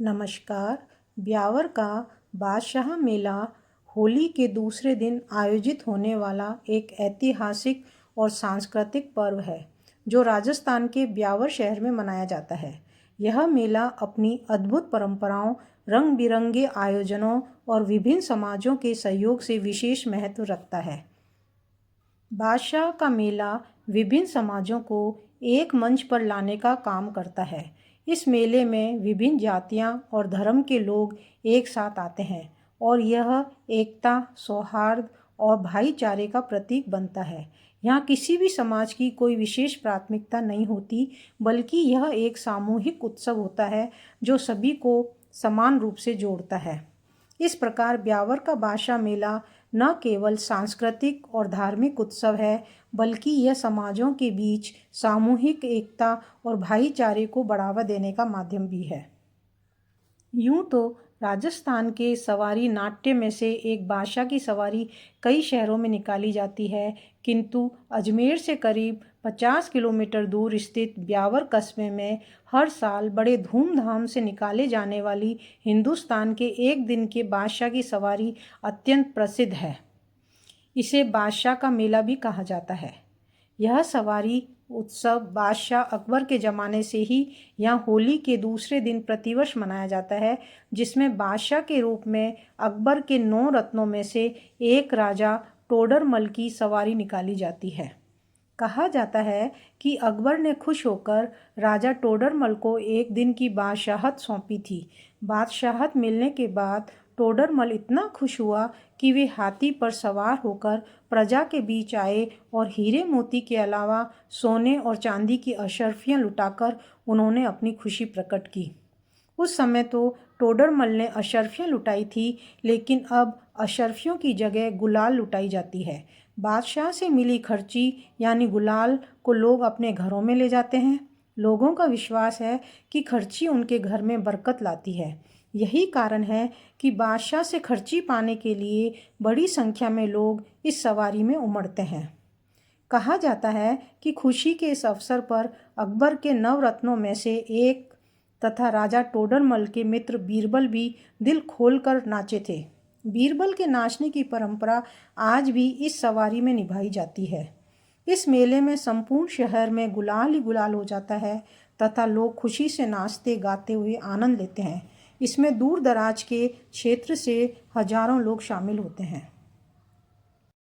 नमस्कार। ब्यावर का बादशाह मेला होली के दूसरे दिन आयोजित होने वाला एक ऐतिहासिक और सांस्कृतिक पर्व है जो राजस्थान के ब्यावर शहर में मनाया जाता है। यह मेला अपनी अद्भुत परंपराओं, रंग बिरंगे आयोजनों और विभिन्न समाजों के सहयोग से विशेष महत्व रखता है। बादशाह का मेला विभिन्न समाजों को एक मंच पर लाने का काम करता है। इस मेले में विभिन्न जातियां और धर्म के लोग एक साथ आते हैं और यह एकता, सौहार्द और भाईचारे का प्रतीक बनता है। यहाँ किसी भी समाज की कोई विशेष प्राथमिकता नहीं होती, बल्कि यह एक सामूहिक उत्सव होता है जो सभी को समान रूप से जोड़ता है। इस प्रकार ब्यावर का बादशाह मेला न केवल सांस्कृतिक और धार्मिक उत्सव है, बल्कि यह समाजों के बीच सामूहिक एकता और भाईचारे को बढ़ावा देने का माध्यम भी है। यूँ तो राजस्थान के सवारी नाट्य में से एक बादशाह की सवारी कई शहरों में निकाली जाती है, किंतु अजमेर से करीब 50 किलोमीटर दूर स्थित ब्यावर कस्बे में हर साल बड़े धूमधाम से निकाले जाने वाली हिंदुस्तान के एक दिन के बादशाह की सवारी अत्यंत प्रसिद्ध है। इसे बादशाह का मेला भी कहा जाता है। यह सवारी उत्सव बादशाह अकबर के ज़माने से ही यहाँ होली के दूसरे दिन प्रतिवर्ष मनाया जाता है, जिसमें बादशाह के रूप में अकबर के 9 रत्नों में से एक राजा टोडरमल की सवारी निकाली जाती है। कहा जाता है कि अकबर ने खुश होकर राजा टोडरमल को एक दिन की बादशाहत सौंपी थी। बादशाहत मिलने के बाद टोडरमल इतना खुश हुआ कि वे हाथी पर सवार होकर प्रजा के बीच आए और हीरे मोती के अलावा सोने और चांदी की अशर्फियाँ लुटाकर उन्होंने अपनी खुशी प्रकट की। उस समय तो टोडरमल ने अशर्फियाँ लुटाई थी, लेकिन अब अशर्फियों की जगह गुलाल लुटाई जाती है। बादशाह से मिली खर्ची यानी गुलाल को लोग अपने घरों में ले जाते हैं। लोगों का विश्वास है कि खर्ची उनके घर में बरकत लाती है। यही कारण है कि बादशाह से खर्ची पाने के लिए बड़ी संख्या में लोग इस सवारी में उमड़ते हैं। कहा जाता है कि खुशी के इस अवसर पर अकबर के 9 रत्नों में से एक तथा राजा टोडरमल के मित्र बीरबल भी दिल खोलकर नाचे थे। बीरबल के नाचने की परंपरा आज भी इस सवारी में निभाई जाती है। इस मेले में संपूर्ण शहर में गुलाल ही गुलाल हो जाता है तथा लोग खुशी से नाचते गाते हुए आनंद लेते हैं। इसमें दूर दराज के क्षेत्र से हजारों लोग शामिल होते हैं।